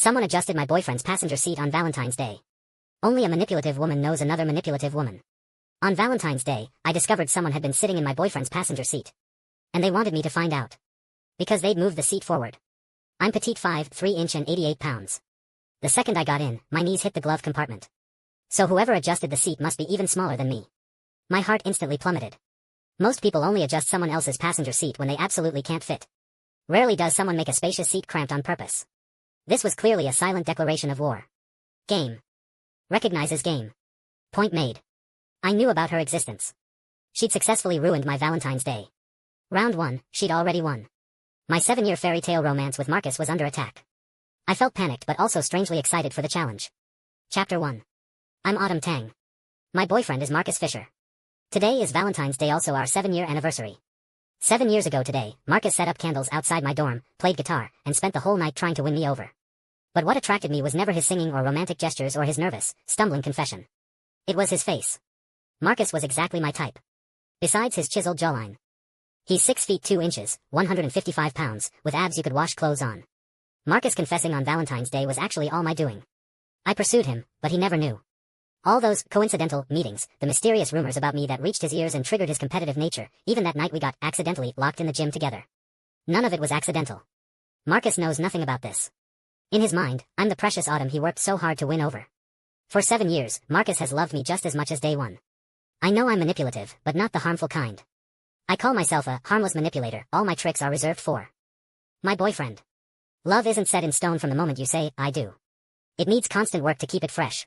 Someone adjusted my boyfriend's passenger seat on Valentine's Day. Only a manipulative woman knows another manipulative woman. On Valentine's Day, I discovered someone had been sitting in my boyfriend's passenger seat. And they wanted me to find out. Because they'd moved the seat forward. I'm petite 5'3" and 88 pounds. The second I got in, my knees hit the glove compartment. So whoever adjusted the seat must be even smaller than me. My heart instantly plummeted. Most people only adjust someone else's passenger seat when they absolutely can't fit. Rarely does someone make a spacious seat cramped on purpose. This was clearly a silent declaration of war. Game. Recognizes game. Point made. I knew about her existence. She'd successfully ruined my Valentine's Day. Round 1, she'd already won. My 7-year fairy tale romance with Marcus was under attack. I felt panicked but also strangely excited for the challenge. Chapter 1. I'm Autumn Tang. My boyfriend is Marcus Fisher. Today is Valentine's Day, also our 7-year anniversary. 7 years ago today, Marcus set up candles outside my dorm, played guitar, and spent the whole night trying to win me over. But what attracted me was never his singing or romantic gestures or his nervous, stumbling confession. It was his face. Marcus was exactly my type. Besides his chiseled jawline. He's 6 feet 2 inches, 155 pounds, with abs you could wash clothes on. Marcus confessing on Valentine's Day was actually all my doing. I pursued him, but he never knew. All those coincidental meetings, the mysterious rumors about me that reached his ears and triggered his competitive nature, even that night we got accidentally locked in the gym together. None of it was accidental. Marcus knows nothing about this. In his mind, I'm the precious Autumn he worked so hard to win over. For 7 years, Marcus has loved me just as much as day one. I know I'm manipulative, but not the harmful kind. I call myself a harmless manipulator. All my tricks are reserved for my boyfriend. Love isn't set in stone from the moment you say, I do. It needs constant work to keep it fresh.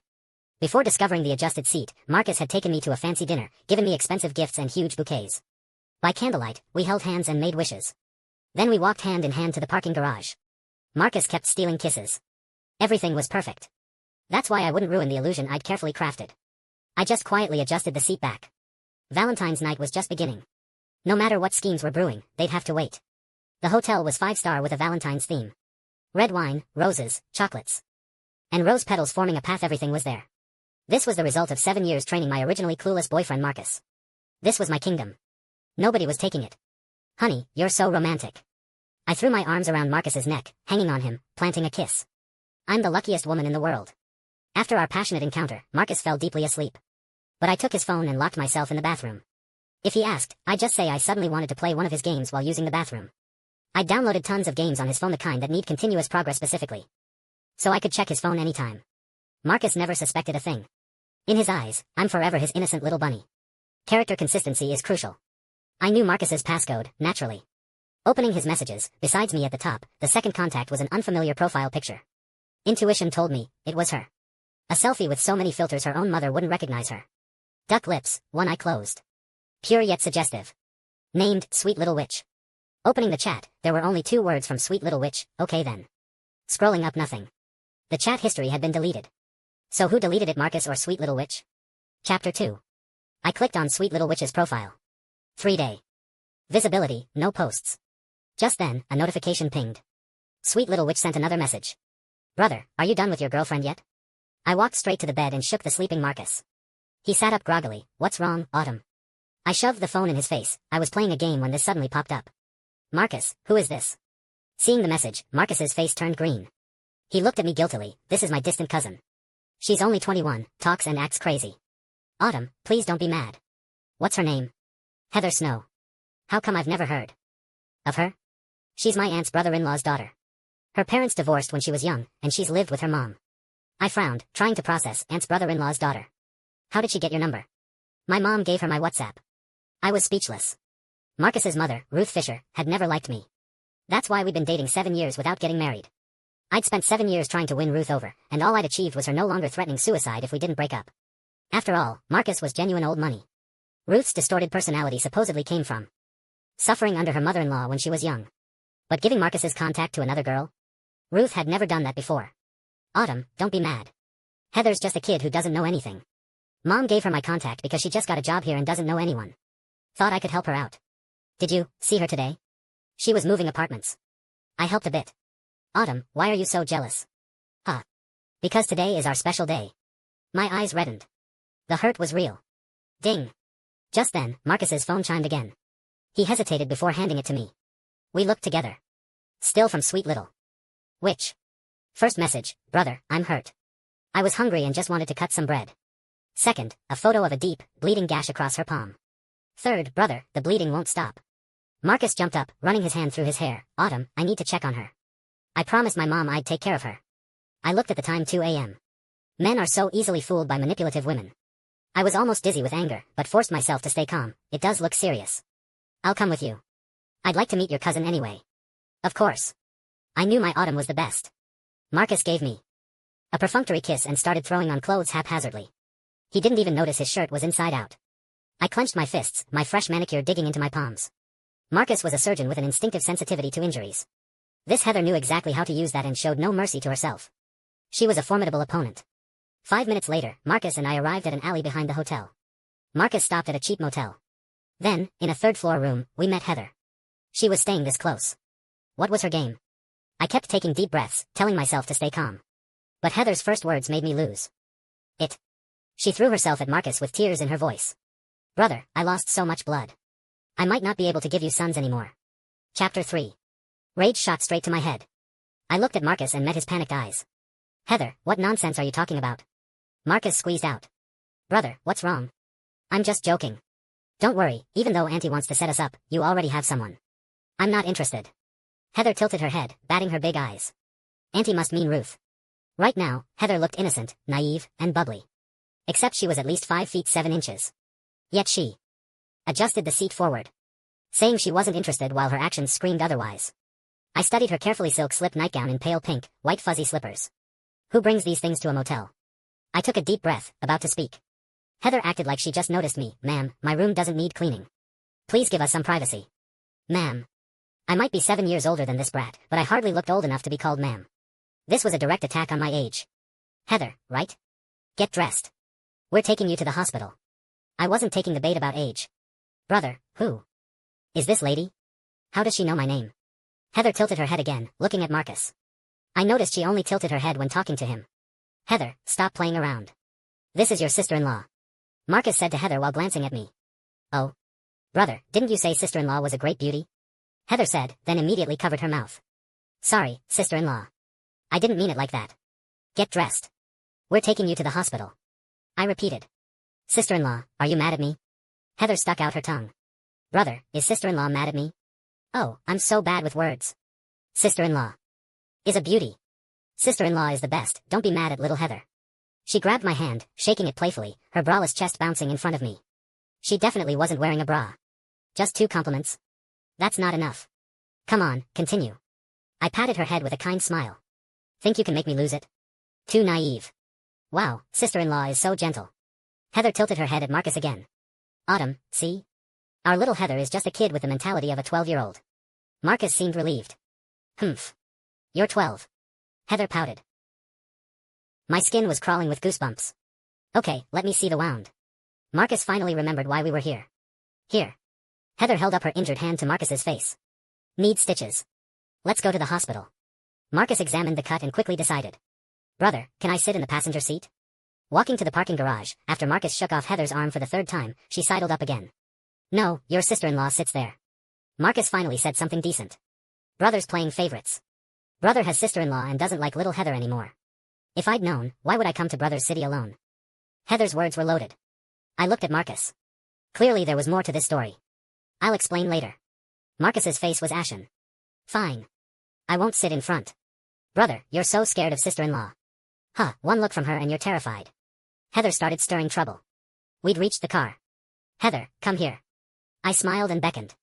Before discovering the adjusted seat, Marcus had taken me to a fancy dinner, given me expensive gifts and huge bouquets. By candlelight, we held hands and made wishes. Then we walked hand in hand to the parking garage. Marcus kept stealing kisses. Everything was perfect. That's why I wouldn't ruin the illusion I'd carefully crafted. I just quietly adjusted the seat back. Valentine's night was just beginning. No matter what schemes were brewing, they'd have to wait. The hotel was 5-star with a Valentine's theme. Red wine, roses, chocolates. And rose petals forming a path. Everything was there. This was the result of 7 years training my originally clueless boyfriend Marcus. This was my kingdom. Nobody was taking it. Honey, you're so romantic. I threw my arms around Marcus's neck, hanging on him, planting a kiss. I'm the luckiest woman in the world. After our passionate encounter, Marcus fell deeply asleep. But I took his phone and locked myself in the bathroom. If he asked, I'd just say I suddenly wanted to play one of his games while using the bathroom. I'd downloaded tons of games on his phone, the kind that need continuous progress specifically. So I could check his phone anytime. Marcus never suspected a thing. In his eyes, I'm forever his innocent little bunny. Character consistency is crucial. I knew Marcus's passcode, naturally. Opening his messages, besides me at the top, the second contact was an unfamiliar profile picture. Intuition told me, it was her. A selfie with so many filters her own mother wouldn't recognize her. Duck lips, one eye closed. Pure yet suggestive. Named, Sweet Little Witch. Opening the chat, there were only 2 words from Sweet Little Witch, okay then. Scrolling up, nothing. The chat history had been deleted. So who deleted it, Marcus or Sweet Little Witch? Chapter 2. I clicked on Sweet Little Witch's profile. 3-day. Visibility, no posts. Just then, a notification pinged. Sweet Little Witch sent another message. Brother, are you done with your girlfriend yet? I walked straight to the bed and shook the sleeping Marcus. He sat up groggily. What's wrong, Autumn? I shoved the phone in his face. I was playing a game when this suddenly popped up. Marcus, who is this? Seeing the message, Marcus's face turned green. He looked at me guiltily. This is my distant cousin. She's only 21, talks and acts crazy. Autumn, please don't be mad. What's her name? Heather Snow. How come I've never heard of her? She's my aunt's brother-in-law's daughter. Her parents divorced when she was young, and she's lived with her mom. I frowned, trying to process aunt's brother-in-law's daughter. How did she get your number? My mom gave her my WhatsApp. I was speechless. Marcus's mother, Ruth Fisher, had never liked me. That's why we'd been dating 7 years without getting married. I'd spent 7 years trying to win Ruth over, and all I'd achieved was her no longer threatening suicide if we didn't break up. After all, Marcus was genuine old money. Ruth's distorted personality supposedly came from suffering under her mother-in-law when she was young. But giving Marcus's contact to another girl? Ruth had never done that before. Autumn, don't be mad. Heather's just a kid who doesn't know anything. Mom gave her my contact because she just got a job here and doesn't know anyone. Thought I could help her out. Did you see her today? She was moving apartments. I helped a bit. Autumn, why are you so jealous? Huh. Because today is our special day. My eyes reddened. The hurt was real. Ding. Just then, Marcus's phone chimed again. He hesitated before handing it to me. We looked together. Still from Sweet Little Witch. First message, brother, I'm hurt. I was hungry and just wanted to cut some bread. Second, a photo of a deep, bleeding gash across her palm. Third, brother, the bleeding won't stop. Marcus jumped up, running his hand through his hair. Autumn, I need to check on her. I promised my mom I'd take care of her. I looked at the time, 2 a.m. Men are so easily fooled by manipulative women. I was almost dizzy with anger, but forced myself to stay calm. It does look serious. I'll come with you. I'd like to meet your cousin anyway. Of course. I knew my Autumn was the best. Marcus gave me a perfunctory kiss and started throwing on clothes haphazardly. He didn't even notice his shirt was inside out. I clenched my fists, my fresh manicure digging into my palms. Marcus was a surgeon with an instinctive sensitivity to injuries. This Heather knew exactly how to use that and showed no mercy to herself. She was a formidable opponent. 5 minutes later, Marcus and I arrived at an alley behind the hotel. Marcus stopped at a cheap motel. Then, in a third-floor room, we met Heather. She was staying this close. What was her game? I kept taking deep breaths, telling myself to stay calm. But Heather's first words made me lose it. She threw herself at Marcus with tears in her voice. Brother, I lost so much blood. I might not be able to give you sons anymore. Chapter 3. Rage shot straight to my head. I looked at Marcus and met his panicked eyes. Heather, what nonsense are you talking about? Marcus squeezed out. Brother, what's wrong? I'm just joking. Don't worry, even though Auntie wants to set us up, you already have someone. I'm not interested. Heather tilted her head, batting her big eyes. Auntie must mean Ruth. Right now, Heather looked innocent, naive, and bubbly. Except she was at least 5 feet 7 inches. Yet she adjusted the seat forward, saying she wasn't interested while her actions screamed otherwise. I studied her carefully silk slip nightgown in pale pink, white fuzzy slippers. Who brings these things to a motel? I took a deep breath, about to speak. Heather acted like she just noticed me. Ma'am, my room doesn't need cleaning. Please give us some privacy. Ma'am. I might be 7 years older than this brat, but I hardly looked old enough to be called ma'am. This was a direct attack on my age. Heather, right? Get dressed. We're taking you to the hospital. I wasn't taking the bait about age. Brother, who is this lady? How does she know my name? Heather tilted her head again, looking at Marcus. I noticed she only tilted her head when talking to him. Heather, stop playing around. This is your sister-in-law. Marcus said to Heather while glancing at me. Oh. Brother, didn't you say sister-in-law was a great beauty? Heather said, then immediately covered her mouth. Sorry, sister-in-law. I didn't mean it like that. Get dressed. We're taking you to the hospital. I repeated. Sister-in-law, are you mad at me? Heather stuck out her tongue. Brother, is sister-in-law mad at me? Oh, I'm so bad with words. Sister-in-law is a beauty. Sister-in-law is the best, don't be mad at little Heather. She grabbed my hand, shaking it playfully, her braless chest bouncing in front of me. She definitely wasn't wearing a bra. Just 2 compliments. That's not enough. Come on, continue. I patted her head with a kind smile. Think you can make me lose it? Too naive. Wow, sister-in-law is so gentle. Heather tilted her head at Marcus again. Autumn, see? Our little Heather is just a kid with the mentality of a 12-year-old. Marcus seemed relieved. Humph. You're 12. Heather pouted. My skin was crawling with goosebumps. Okay, let me see the wound. Marcus finally remembered why we were here. Here. Heather held up her injured hand to Marcus's face. Need stitches. Let's go to the hospital. Marcus examined the cut and quickly decided. Brother, can I sit in the passenger seat? Walking to the parking garage, after Marcus shook off Heather's arm for the 3rd time, she sidled up again. No, your sister-in-law sits there. Marcus finally said something decent. Brother's playing favorites. Brother has sister-in-law and doesn't like little Heather anymore. If I'd known, why would I come to Brother's city alone? Heather's words were loaded. I looked at Marcus. Clearly there was more to this story. I'll explain later. Marcus's face was ashen. Fine. I won't sit in front. Brother, you're so scared of sister-in-law. Huh, one look from her and you're terrified. Heather started stirring trouble. We'd reached the car. Heather, come here. I smiled and beckoned.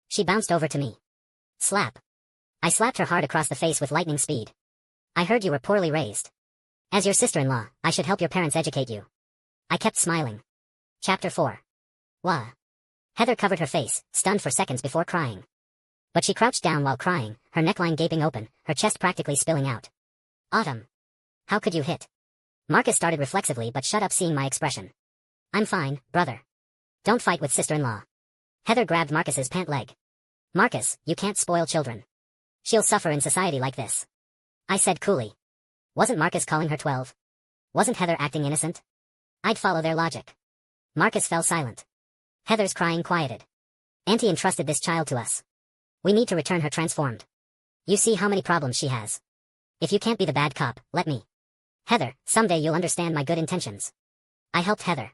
She bounced over to me. Slap. I slapped her hard across the face with lightning speed. I heard you were poorly raised. As your sister-in-law, I should help your parents educate you. I kept smiling. Chapter 4. Wah. Heather covered her face, stunned for seconds before crying. But she crouched down while crying, her neckline gaping open, her chest practically spilling out. Autumn. How could you hit? Marcus started reflexively but shut up seeing my expression. I'm fine, brother. Don't fight with sister-in-law. Heather grabbed Marcus's pant leg. Marcus, you can't spoil children. She'll suffer in society like this. I said coolly. Wasn't Marcus calling her 12? Wasn't Heather acting innocent? I'd follow their logic. Marcus fell silent. Heather's crying quieted. Auntie entrusted this child to us. We need to return her transformed. You see how many problems she has. If you can't be the bad cop, let me. Heather, someday you'll understand my good intentions. I helped Heather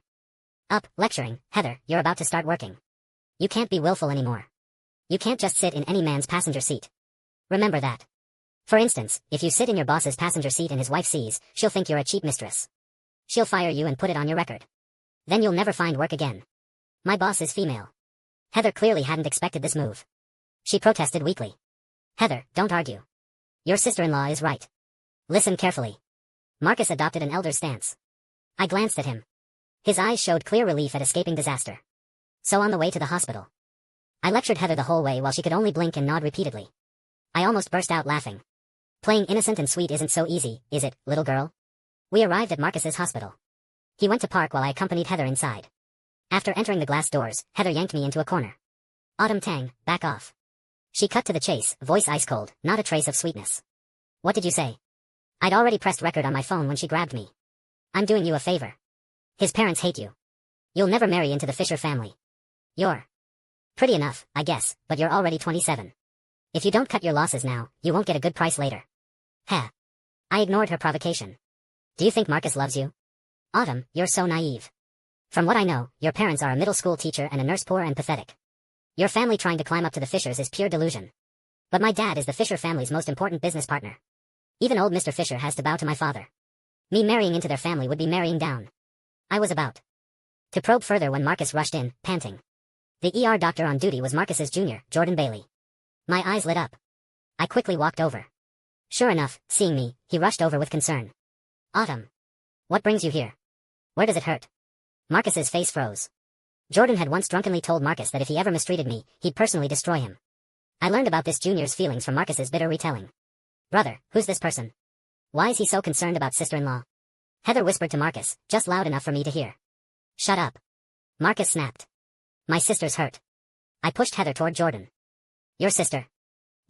up, lecturing, Heather, you're about to start working. You can't be willful anymore. You can't just sit in any man's passenger seat. Remember that. For instance, if you sit in your boss's passenger seat and his wife sees, she'll think you're a cheap mistress. She'll fire you and put it on your record. Then you'll never find work again. My boss is female. Heather clearly hadn't expected this move. She protested weakly. Heather, don't argue. Your sister-in-law is right. Listen carefully. Marcus adopted an elder stance. I glanced at him. His eyes showed clear relief at escaping disaster. So on the way to the hospital, I lectured Heather the whole way while she could only blink and nod repeatedly. I almost burst out laughing. Playing innocent and sweet isn't so easy, is it, little girl? We arrived at Marcus's hospital. He went to park while I accompanied Heather inside. After entering the glass doors, Heather yanked me into a corner. Autumn Tang, back off. She cut to the chase, voice ice cold, not a trace of sweetness. What did you say? I'd already pressed record on my phone when she grabbed me. I'm doing you a favor. His parents hate you. You'll never marry into the Fisher family. You're pretty enough, I guess, but you're already 27. If you don't cut your losses now, you won't get a good price later. Heh. I ignored her provocation. Do you think Marcus loves you? Autumn, you're so naive. From what I know, your parents are a middle school teacher and a nurse, poor and pathetic. Your family trying to climb up to the Fishers is pure delusion. But my dad is the Fisher family's most important business partner. Even old Mr. Fisher has to bow to my father. Me marrying into their family would be marrying down. I was about to probe further when Marcus rushed in, panting. The ER doctor on duty was Marcus's junior, Jordan Bailey. My eyes lit up. I quickly walked over. Sure enough, seeing me, he rushed over with concern. Autumn. What brings you here? Where does it hurt? Marcus's face froze. Jordan had once drunkenly told Marcus that if he ever mistreated me, he'd personally destroy him. I learned about this junior's feelings from Marcus's bitter retelling. Brother, who's this person? Why is he so concerned about sister-in-law? Heather whispered to Marcus, just loud enough for me to hear. Shut up. Marcus snapped. My sister's hurt. I pushed Heather toward Jordan. Your sister.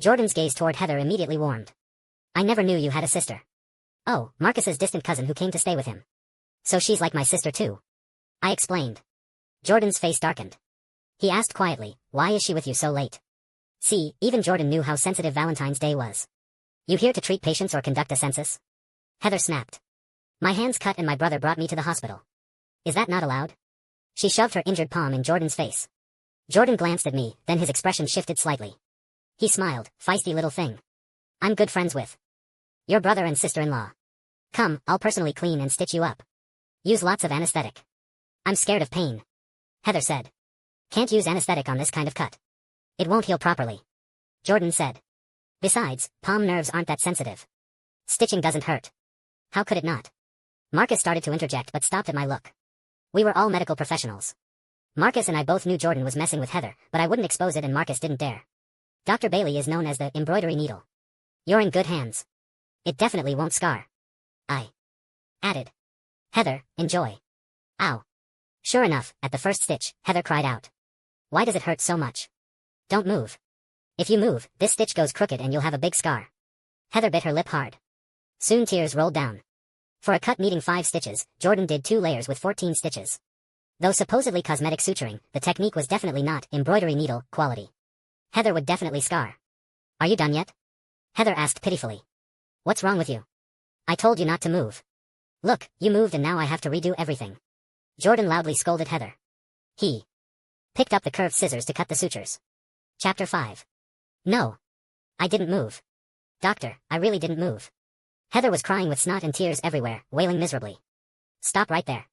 Jordan's gaze toward Heather immediately warmed. I never knew you had a sister. Oh, Marcus's distant cousin who came to stay with him. So she's like my sister too. I explained. Jordan's face darkened. He asked quietly, why is she with you so late? See, even Jordan knew how sensitive Valentine's Day was. You here to treat patients or conduct a census? Heather snapped. My hands cut and my brother brought me to the hospital. Is that not allowed? She shoved her injured palm in Jordan's face. Jordan glanced at me, then his expression shifted slightly. He smiled, feisty little thing. I'm good friends with your brother and sister-in-law. Come, I'll personally clean and stitch you up. Use lots of anesthetic. I'm scared of pain. Heather said. Can't use anesthetic on this kind of cut. It won't heal properly. Jordan said. Besides, palm nerves aren't that sensitive. Stitching doesn't hurt. How could it not? Marcus started to interject but stopped at my look. We were all medical professionals. Marcus and I both knew Jordan was messing with Heather, but I wouldn't expose it and Marcus didn't dare. Dr. Bailey is known as the embroidery needle. You're in good hands. It definitely won't scar. I added. Heather, enjoy. Ow. Sure enough, at the first stitch, Heather cried out. Why does it hurt so much? Don't move. If you move, this stitch goes crooked and you'll have a big scar. Heather bit her lip hard. Soon tears rolled down. For a cut needing 5 stitches, Jordan did 2 layers with 14 stitches. Though supposedly cosmetic suturing, the technique was definitely not embroidery needle quality. Heather would definitely scar. Are you done yet? Heather asked pitifully. What's wrong with you? I told you not to move. Look, you moved and now I have to redo everything. Jordan loudly scolded Heather. He picked up the curved scissors to cut the sutures. Chapter 5. No. I didn't move. Doctor, I really didn't move. Heather was crying with snot and tears everywhere, wailing miserably. Stop right there.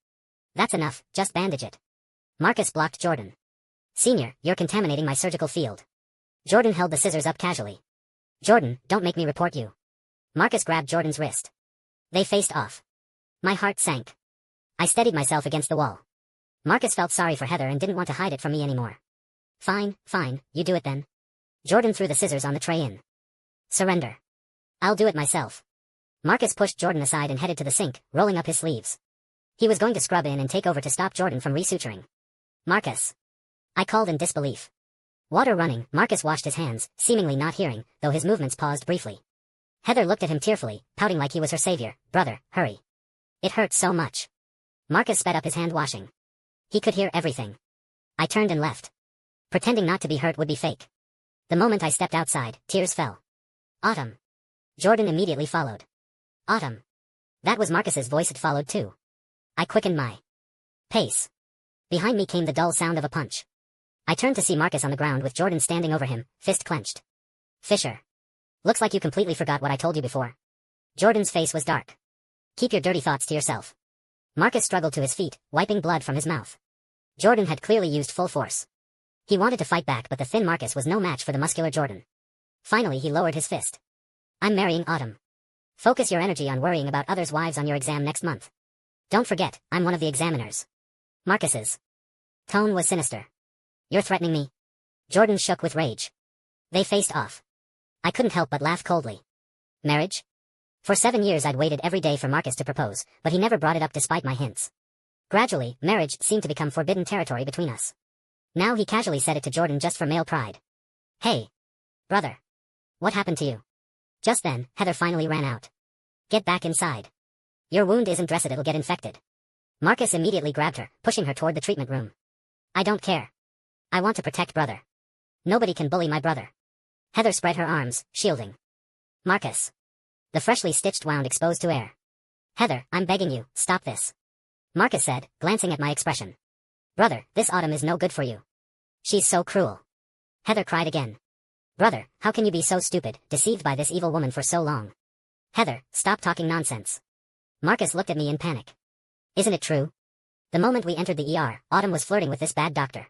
That's enough, just bandage it. Marcus blocked Jordan. Senior, you're contaminating my surgical field. Jordan held the scissors up casually. Jordan, don't make me report you. Marcus grabbed Jordan's wrist. They faced off. My heart sank. I steadied myself against the wall. Marcus felt sorry for Heather and didn't want to hide it from me anymore. Fine, you do it then. Jordan threw the scissors on the tray in. Surrender. I'll do it myself. Marcus pushed Jordan aside and headed to the sink, rolling up his sleeves. He was going to scrub in and take over to stop Jordan from resuturing. Marcus. I called in disbelief. Water running, Marcus washed his hands, seemingly not hearing, though his movements paused briefly. Heather looked at him tearfully, pouting like he was her savior. Brother, hurry. It hurt so much. Marcus sped up his hand washing. He could hear everything. I turned and left. Pretending not to be hurt would be fake. The moment I stepped outside, tears fell. Autumn. Jordan immediately followed. Autumn. That was Marcus's voice. It followed too. I quickened my pace. Behind me came the dull sound of a punch. I turned to see Marcus on the ground with Jordan standing over him, fist clenched. Fisher. Looks like you completely forgot what I told you before. Jordan's face was dark. Keep your dirty thoughts to yourself. Marcus struggled to his feet, wiping blood from his mouth. Jordan had clearly used full force. He wanted to fight back, but the thin Marcus was no match for the muscular Jordan. Finally he lowered his fist. I'm marrying Autumn. Focus your energy on worrying about others' wives on your exam next month. Don't forget, I'm one of the examiners. Marcus's tone was sinister. You're threatening me? Jordan shook with rage. They faced off. I couldn't help but laugh coldly. Marriage? For 7 years I'd waited every day for Marcus to propose, but he never brought it up despite my hints. Gradually, marriage seemed to become forbidden territory between us. Now he casually said it to Jordan just for male pride. Hey. Brother. What happened to you? Just then, Heather finally ran out. Get back inside. Your wound isn't dressed, it'll get infected. Marcus immediately grabbed her, pushing her toward the treatment room. I don't care. I want to protect brother. Nobody can bully my brother. Heather spread her arms, shielding Marcus. The freshly stitched wound exposed to air. Heather, I'm begging you, stop this. Marcus said, glancing at my expression. Brother, this Autumn is no good for you. She's so cruel. Heather cried again. Brother, how can you be so stupid, deceived by this evil woman for so long? Heather, stop talking nonsense. Marcus looked at me in panic. Isn't it true? The moment we entered the ER, Autumn was flirting with this bad doctor.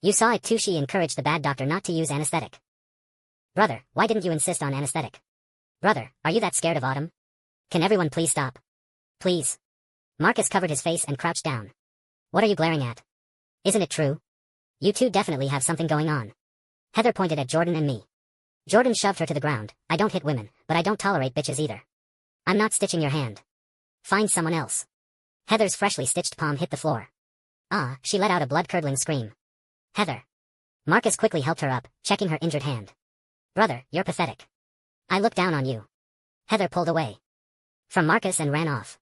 You saw it too. She encouraged the bad doctor not to use anesthetic. Brother, why didn't you insist on anesthetic? Brother, are you that scared of Autumn? Can everyone please stop? Please. Marcus covered his face and crouched down. What are you glaring at? Isn't it true? You two definitely have something going on. Heather pointed at Jordan and me. Jordan shoved her to the ground. I don't hit women, but I don't tolerate bitches either. I'm not stitching your hand. Find someone else. Heather's freshly stitched palm hit the floor. Ah, she let out a blood-curdling scream. Heather. Marcus quickly helped her up, checking her injured hand. Brother, you're pathetic. I look down on you. Heather pulled away from Marcus and ran off.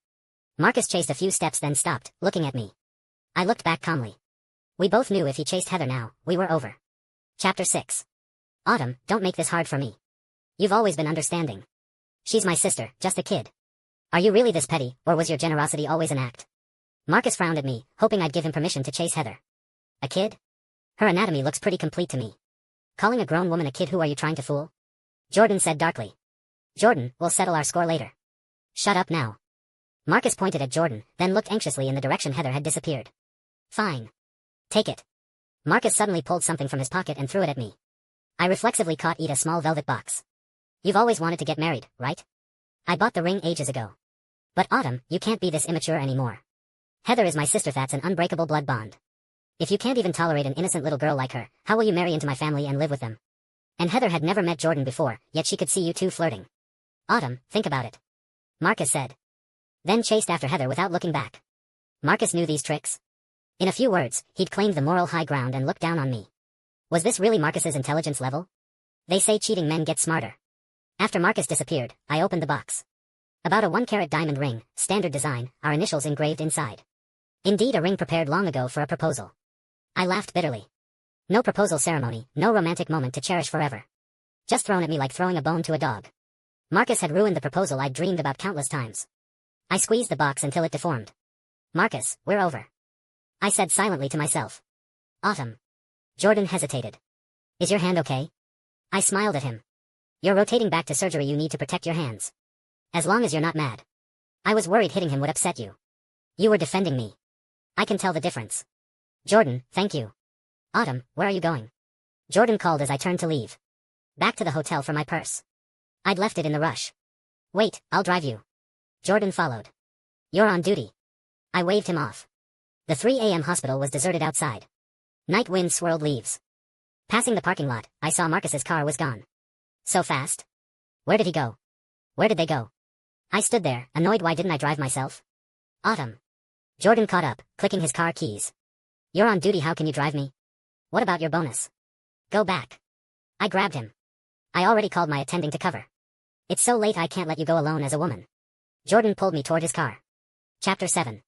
Marcus chased a few steps then stopped, looking at me. I looked back calmly. We both knew if he chased Heather now, we were over. Chapter 6. Autumn, don't make this hard for me. You've always been understanding. She's my sister, just a kid. Are you really this petty, or was your generosity always an act? Marcus frowned at me, hoping I'd give him permission to chase Heather. A kid? Her anatomy looks pretty complete to me. Calling a grown woman a kid, who are you trying to fool? Jordan said darkly. Jordan, we'll settle our score later. Shut up now. Marcus pointed at Jordan, then looked anxiously in the direction Heather had disappeared. Fine. Take it. Marcus suddenly pulled something from his pocket and threw it at me. I reflexively caught a small velvet box. You've always wanted to get married, right? I bought the ring ages ago. But Autumn, you can't be this immature anymore. Heather is my sister, that's an unbreakable blood bond. If you can't even tolerate an innocent little girl like her, how will you marry into my family and live with them? And Heather had never met Jordan before, yet she could see you two flirting. Autumn, think about it. Marcus said. Then chased after Heather without looking back. Marcus knew these tricks. In a few words, he'd claimed the moral high ground and looked down on me. Was this really Marcus's intelligence level? They say cheating men get smarter. After Marcus disappeared, I opened the box. About a 1-carat diamond ring, standard design, our initials engraved inside. Indeed, a ring prepared long ago for a proposal. I laughed bitterly. No proposal ceremony, no romantic moment to cherish forever. Just thrown at me like throwing a bone to a dog. Marcus had ruined the proposal I'd dreamed about countless times. I squeezed the box until it deformed. Marcus, we're over. I said silently to myself. Autumn. Jordan hesitated. Is your hand okay? I smiled at him. You're rotating back to surgery, you need to protect your hands. As long as you're not mad. I was worried hitting him would upset you. You were defending me. I can tell the difference. Jordan, thank you. Autumn, where are you going? Jordan called as I turned to leave. Back to the hotel for my purse. I'd left it in the rush. Wait, I'll drive you. Jordan followed. You're on duty. I waved him off. The 3 a.m. hospital was deserted outside. Night wind swirled leaves. Passing the parking lot, I saw Marcus's car was gone. So fast? Where did he go? Where did they go? I stood there, annoyed. Why didn't I drive myself? Autumn. Jordan caught up, clicking his car keys. You're on duty, how can you drive me? What about your bonus? Go back. I grabbed him. I already called my attending to cover. It's so late, I can't let you go alone as a woman. Jordan pulled me toward his car. Chapter 7.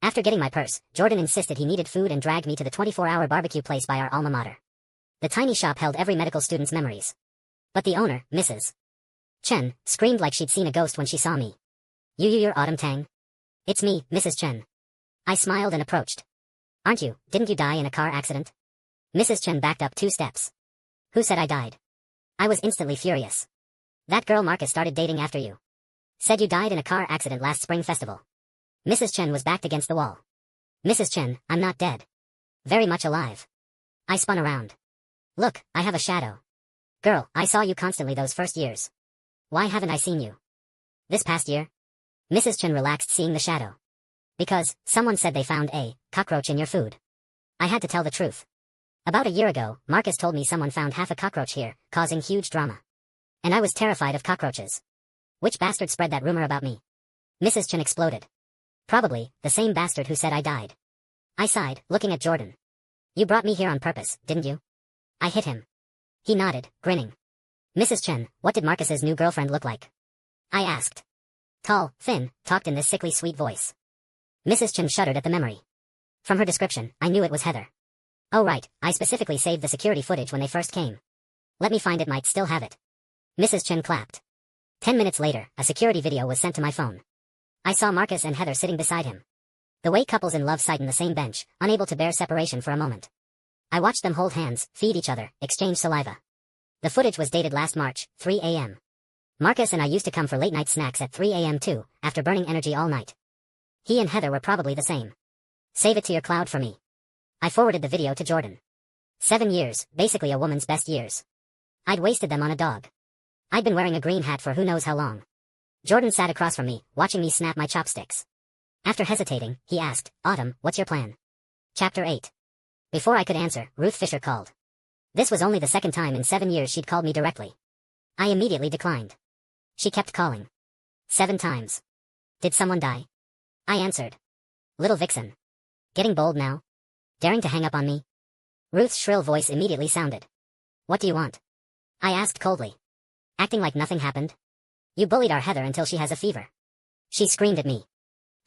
After getting my purse, Jordan insisted he needed food and dragged me to the 24-hour barbecue place by our alma mater. The tiny shop held every medical student's memories. But the owner, Mrs. Chen screamed like she'd seen a ghost when she saw me. You're Autumn Tang? It's me, Mrs. Chen. I smiled and approached. Aren't you? Didn't you die in a car accident? Mrs. Chen backed up 2 steps. Who said I died? I was instantly furious. That girl Marcus started dating after you. Said you died in a car accident last spring festival. Mrs. Chen was backed against the wall. Mrs. Chen, I'm not dead. Very much alive. I spun around. Look, I have a shadow. Girl, I saw you constantly those first years. Why haven't I seen you? This past year? Mrs. Chen relaxed seeing the shadow. Because, someone said they found a cockroach in your food. I had to tell the truth. About a year ago, Marcus told me someone found half a cockroach here, causing huge drama. And I was terrified of cockroaches. Which bastard spread that rumor about me? Mrs. Chen exploded. Probably, the same bastard who said I died. I sighed, looking at Jordan. You brought me here on purpose, didn't you? I hit him. He nodded, grinning. Mrs. Chen, what did Marcus's new girlfriend look like? I asked. Tall, thin, talked in this sickly sweet voice. Mrs. Chen shuddered at the memory. From her description, I knew it was Heather. Oh right, I specifically saved the security footage when they first came. Let me find it, might still have it. Mrs. Chen clapped. 10 minutes later, a security video was sent to my phone. I saw Marcus and Heather sitting beside him. The way couples in love sit on the same bench, unable to bear separation for a moment. I watched them hold hands, feed each other, exchange saliva. The footage was dated last March, 3 a.m. Marcus and I used to come for late-night snacks at 3 a.m. too, after burning energy all night. He and Heather were probably the same. Save it to your cloud for me. I forwarded the video to Jordan. 7 years, basically a woman's best years. I'd wasted them on a dog. I'd been wearing a green hat for who knows how long. Jordan sat across from me, watching me snap my chopsticks. After hesitating, he asked, Autumn, what's your plan? Chapter 8. Before I could answer, Ruth Fisher called. This was only the second time in 7 years she'd called me directly. I immediately declined. She kept calling. 7 times. Did someone die? I answered. Little vixen. Getting bold now? Daring to hang up on me? Ruth's shrill voice immediately sounded. What do you want? I asked coldly. Acting like nothing happened? You bullied our Heather until she has a fever. She screamed at me.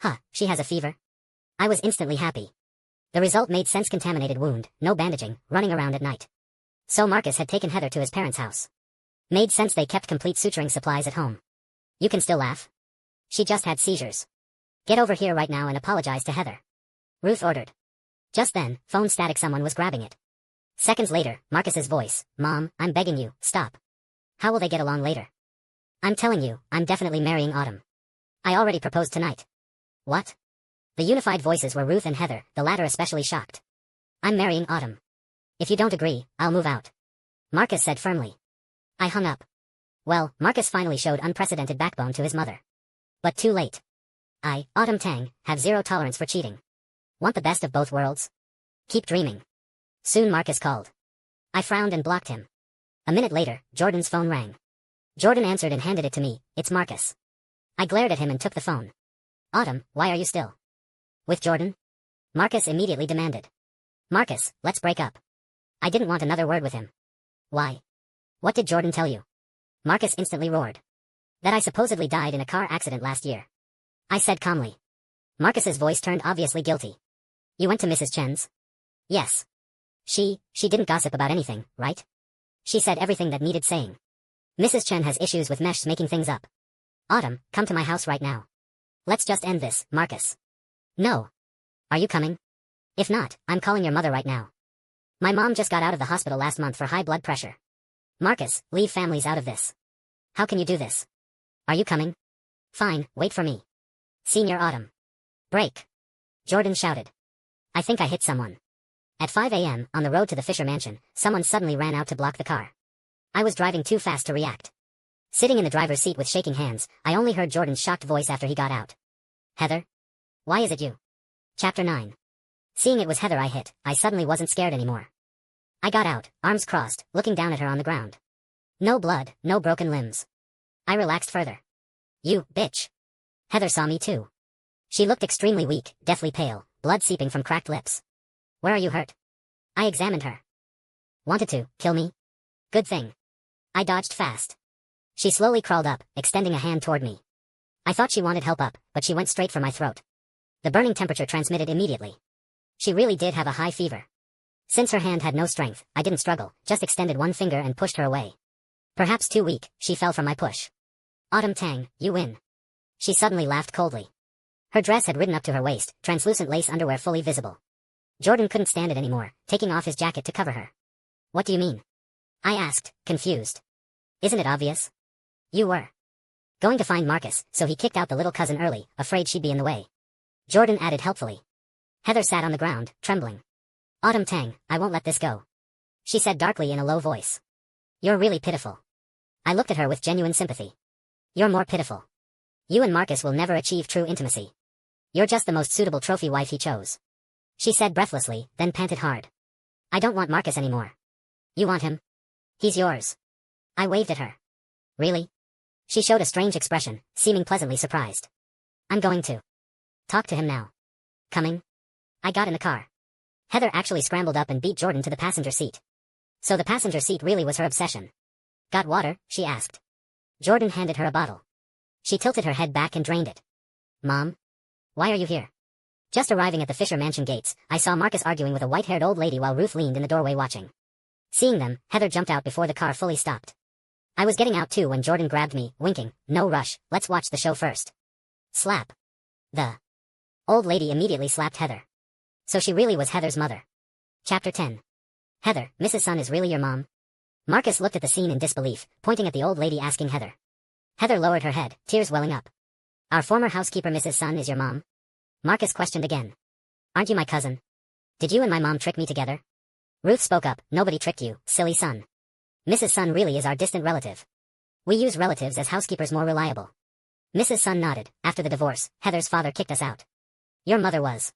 Huh, she has a fever? I was instantly happy. The result made sense. Contaminated wound, no bandaging, running around at night. So Marcus had taken Heather to his parents' house. Made sense they kept complete suturing supplies at home. You can still laugh. She just had seizures. Get over here right now and apologize to Heather. Ruth ordered. Just then, phone static, someone was grabbing it. Seconds later, Marcus's voice, Mom, I'm begging you, stop. How will they get along later? I'm telling you, I'm definitely marrying Autumn. I already proposed tonight. What? The unified voices were Ruth and Heather, the latter especially shocked. I'm marrying Autumn. If you don't agree, I'll move out. Marcus said firmly. I hung up. Well, Marcus finally showed unprecedented backbone to his mother. But too late. I, Autumn Tang, have zero tolerance for cheating. Want the best of both worlds? Keep dreaming. Soon Marcus called. I frowned and blocked him. A minute later, Jordan's phone rang. Jordan answered and handed it to me. It's Marcus. I glared at him and took the phone. Autumn, why are you still with Jordan? Marcus immediately demanded. Marcus, let's break up. I didn't want another word with him. Why? What did Jordan tell you? Marcus instantly roared. That I supposedly died in a car accident last year. I said calmly. Marcus's voice turned obviously guilty. You went to Mrs. Chen's? Yes. She didn't gossip about anything, right? She said everything that needed saying. Mrs. Chen has issues with Mesh making things up. Autumn, come to my house right now. Let's just end this, Marcus. No. Are you coming? If not, I'm calling your mother right now. My mom just got out of the hospital last month for high blood pressure. Marcus, leave families out of this. How can you do this? Are you coming? Fine, wait for me. Senior Autumn. Break. Jordan shouted. I think I hit someone. At 5 a.m., on the road to the Fisher mansion, someone suddenly ran out to block the car. I was driving too fast to react. Sitting in the driver's seat with shaking hands, I only heard Jordan's shocked voice after he got out. Heather? Why is it you? Chapter 9. Seeing it was Heather I hit, I suddenly wasn't scared anymore. I got out, arms crossed, looking down at her on the ground. No blood, no broken limbs. I relaxed further. You, bitch. Heather saw me too. She looked extremely weak, deathly pale, blood seeping from cracked lips. Where are you hurt? I examined her. Wanted to kill me? Good thing. I dodged fast. She slowly crawled up, extending a hand toward me. I thought she wanted help up, but she went straight for my throat. The burning temperature transmitted immediately. She really did have a high fever. Since her hand had no strength, I didn't struggle, just extended one finger and pushed her away. Perhaps too weak, she fell from my push. Autumn Tang, you win. She suddenly laughed coldly. Her dress had ridden up to her waist, translucent lace underwear fully visible. Jordan couldn't stand it anymore, taking off his jacket to cover her. What do you mean? I asked, confused. Isn't it obvious? You were going to find Marcus, so he kicked out the little cousin early, afraid she'd be in the way. Jordan added helpfully. Heather sat on the ground, trembling. Autumn Tang, I won't let this go. She said darkly in a low voice. You're really pitiful. I looked at her with genuine sympathy. You're more pitiful. You and Marcus will never achieve true intimacy. You're just the most suitable trophy wife he chose. She said breathlessly, then panted hard. I don't want Marcus anymore. You want him? He's yours. I waved at her. Really? She showed a strange expression, seeming pleasantly surprised. I'm going to talk to him now. Coming? I got in the car. Heather actually scrambled up and beat Jordan to the passenger seat. So the passenger seat really was her obsession. Got water? She asked. Jordan handed her a bottle. She tilted her head back and drained it. Mom? Why are you here? Just arriving at the Fisher mansion gates, I saw Marcus arguing with a white-haired old lady while Ruth leaned in the doorway watching. Seeing them, Heather jumped out before the car fully stopped. I was getting out too when Jordan grabbed me, winking, no rush, let's watch the show first. Slap. The old lady immediately slapped Heather. So she really was Heather's mother. Chapter 10. Heather, Mrs. Sun is really your mom? Marcus looked at the scene in disbelief, pointing at the old lady asking Heather. Heather lowered her head, tears welling up. Our former housekeeper Mrs. Sun is your mom? Marcus questioned again. Aren't you my cousin? Did you and my mom trick me together? Ruth spoke up, nobody tricked you, silly son. Mrs. Sun really is our distant relative. We use relatives as housekeepers more reliable. Mrs. Sun nodded. After the divorce, Heather's father kicked us out. Your mother was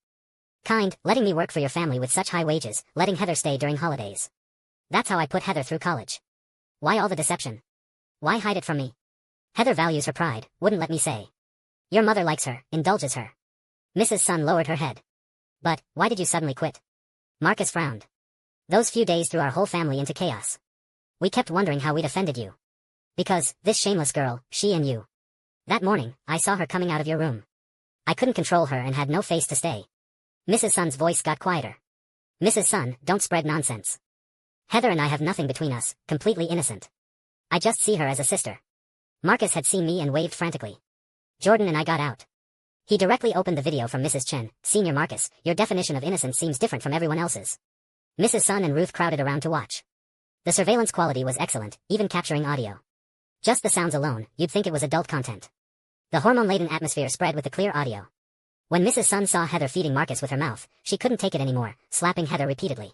kind, letting me work for your family with such high wages, letting Heather stay during holidays. That's how I put Heather through college. Why all the deception? Why hide it from me? Heather values her pride, wouldn't let me say. Your mother likes her, indulges her. Mrs. Sun lowered her head. But, why did you suddenly quit? Marcus frowned. Those few days threw our whole family into chaos. We kept wondering how we'd offended you. Because, this shameless girl, she and you. That morning, I saw her coming out of your room. I couldn't control her and had no face to stay. Mrs. Sun's voice got quieter. Mrs. Sun, don't spread nonsense. Heather and I have nothing between us, completely innocent. I just see her as a sister. Marcus had seen me and waved frantically. Jordan and I got out. He directly opened the video from Mrs. Chen. Senior Marcus, your definition of innocence seems different from everyone else's. Mrs. Sun and Ruth crowded around to watch. The surveillance quality was excellent, even capturing audio. Just the sounds alone, you'd think it was adult content. The hormone-laden atmosphere spread with the clear audio. When Mrs. Sun saw Heather feeding Marcus with her mouth, she couldn't take it anymore, slapping Heather repeatedly.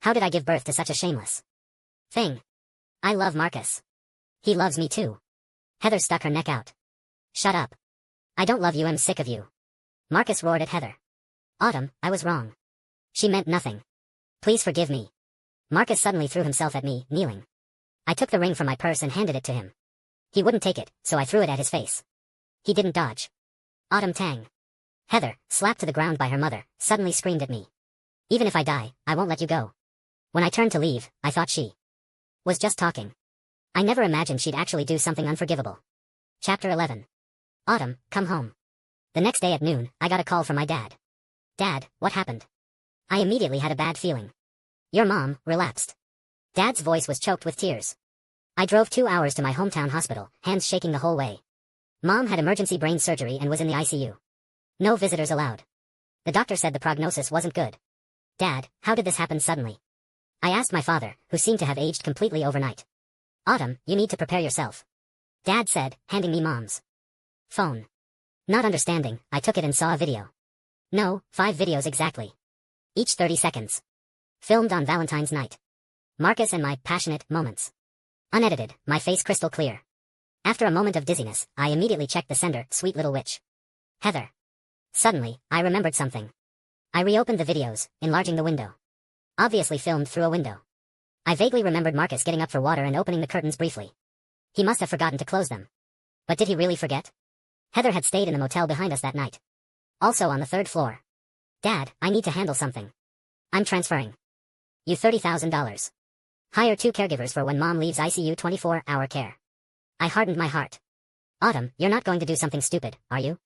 How did I give birth to such a shameless thing? I love Marcus. He loves me too. Heather stuck her neck out. Shut up. I don't love you, I'm sick of you. Marcus roared at Heather. Autumn, I was wrong. She meant nothing. Please forgive me. Marcus suddenly threw himself at me, kneeling. I took the ring from my purse and handed it to him. He wouldn't take it, so I threw it at his face. He didn't dodge. Autumn Tang. Heather, slapped to the ground by her mother, suddenly screamed at me. Even if I die, I won't let you go. When I turned to leave, I thought she was just talking. I never imagined she'd actually do something unforgivable. Chapter 11. Autumn, come home. The next day at noon, I got a call from my dad. Dad, what happened? I immediately had a bad feeling. Your mom relapsed. Dad's voice was choked with tears. I drove 2 hours to my hometown hospital, hands shaking the whole way. Mom had emergency brain surgery and was in the ICU. No visitors allowed. The doctor said the prognosis wasn't good. Dad, how did this happen suddenly? I asked my father, who seemed to have aged completely overnight. Autumn, you need to prepare yourself. Dad said, handing me Mom's phone. Not understanding, I took it and saw a video. No, 5 videos exactly. Each 30 seconds. Filmed on Valentine's night. Marcus and my passionate moments. Unedited, my face crystal clear. After a moment of dizziness, I immediately checked the sender, sweet little witch. Heather. Suddenly, I remembered something. I reopened the videos, enlarging the window. Obviously filmed through a window. I vaguely remembered Marcus getting up for water and opening the curtains briefly. He must have forgotten to close them. But did he really forget? Heather had stayed in the motel behind us that night. Also on the 3rd floor. Dad, I need to handle something. I'm transferring you $30,000. Hire 2 caregivers for when Mom leaves ICU 24-hour care. I hardened my heart. Autumn, you're not going to do something stupid, are you?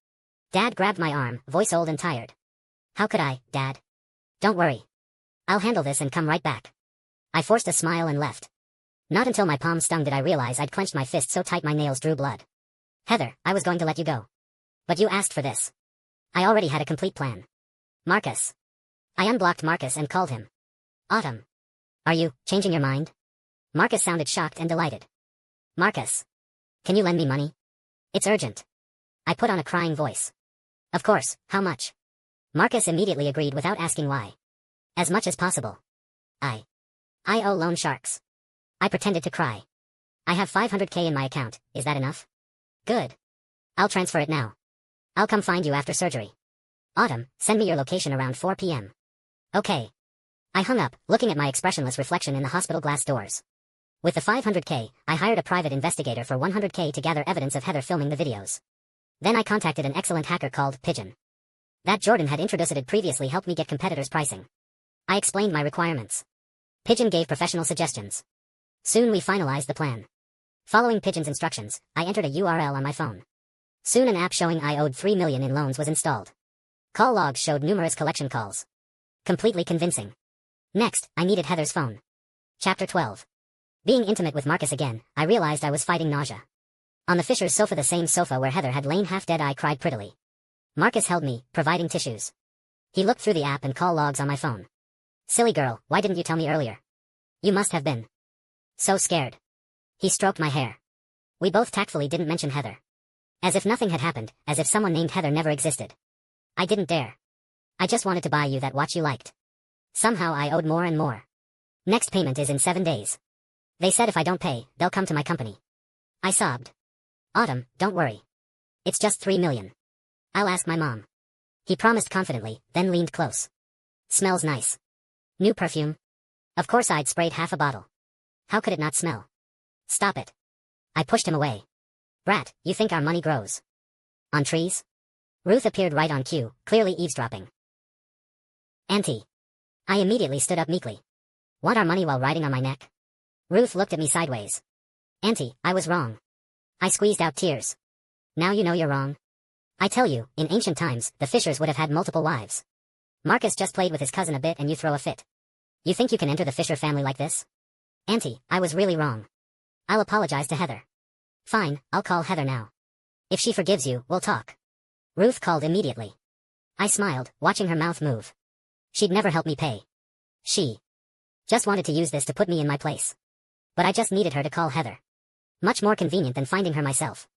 Dad grabbed my arm, voice old and tired. How could I, Dad? Don't worry. I'll handle this and come right back. I forced a smile and left. Not until my palm stung did I realize I'd clenched my fist so tight my nails drew blood. Heather, I was going to let you go. But you asked for this. I already had a complete plan. Marcus. I unblocked Marcus and called him. Autumn. Are you changing your mind? Marcus sounded shocked and delighted. Marcus. Can you lend me money? It's urgent. I put on a crying voice. Of course, how much? Marcus immediately agreed without asking why. As much as possible. I owe loan sharks. I pretended to cry. I have 500k in my account, is that enough? Good. I'll transfer it now. I'll come find you after surgery. Autumn, send me your location around 4 p.m. Okay. I hung up, looking at my expressionless reflection in the hospital glass doors. With the 500k, I hired a private investigator for 100k to gather evidence of Heather filming the videos. Then I contacted an excellent hacker called Pigeon. That Jordan had introduced previously helped me get competitors' pricing. I explained my requirements. Pigeon gave professional suggestions. Soon we finalized the plan. Following Pigeon's instructions, I entered a URL on my phone. Soon an app showing I owed 3 million in loans was installed. Call logs showed numerous collection calls. Completely convincing. Next, I needed Heather's phone. Chapter 12. Being intimate with Marcus again, I realized I was fighting nausea. On the Fisher's sofa, the same sofa where Heather had lain half-dead, I cried prettily. Marcus held me, providing tissues. He looked through the app and call logs on my phone. Silly girl, why didn't you tell me earlier? You must have been so scared. He stroked my hair. We both tactfully didn't mention Heather. As if nothing had happened, as if someone named Heather never existed. I didn't dare. I just wanted to buy you that watch you liked. Somehow I owed more and more. Next payment is in 7 days. They said if I don't pay, they'll come to my company. I sobbed. Autumn, don't worry. It's just 3 million. I'll ask my mom. He promised confidently, then leaned close. Smells nice. New perfume? Of course I'd sprayed half a bottle. How could it not smell? Stop it. I pushed him away. Brat, you think our money grows on trees? Ruth appeared right on cue, clearly eavesdropping. Auntie. I immediately stood up meekly. Want our money while riding on my neck? Ruth looked at me sideways. Auntie, I was wrong. I squeezed out tears. Now you know you're wrong. I tell you, in ancient times, the Fishers would have had multiple wives. Marcus just played with his cousin a bit and you throw a fit. You think you can enter the Fisher family like this? Auntie, I was really wrong. I'll apologize to Heather. Fine, I'll call Heather now. If she forgives you, we'll talk. Ruth called immediately. I smiled, watching her mouth move. She'd never help me pay. She just wanted to use this to put me in my place. But I just needed her to call Heather. Much more convenient than finding her myself.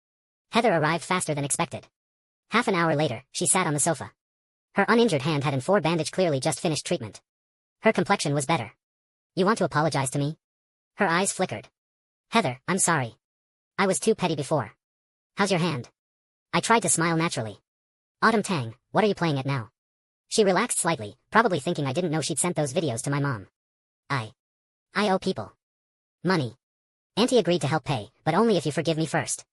Heather arrived faster than expected. Half an hour later, she sat on the sofa. Her uninjured hand had an 4 bandage, clearly just finished treatment. Her complexion was better. You want to apologize to me? Her eyes flickered. Heather, I'm sorry. I was too petty before. How's your hand? I tried to smile naturally. Autumn Tang, what are you playing at now? She relaxed slightly, probably thinking I didn't know she'd sent those videos to my mom. I owe people money. Auntie agreed to help pay, but only if you forgive me first.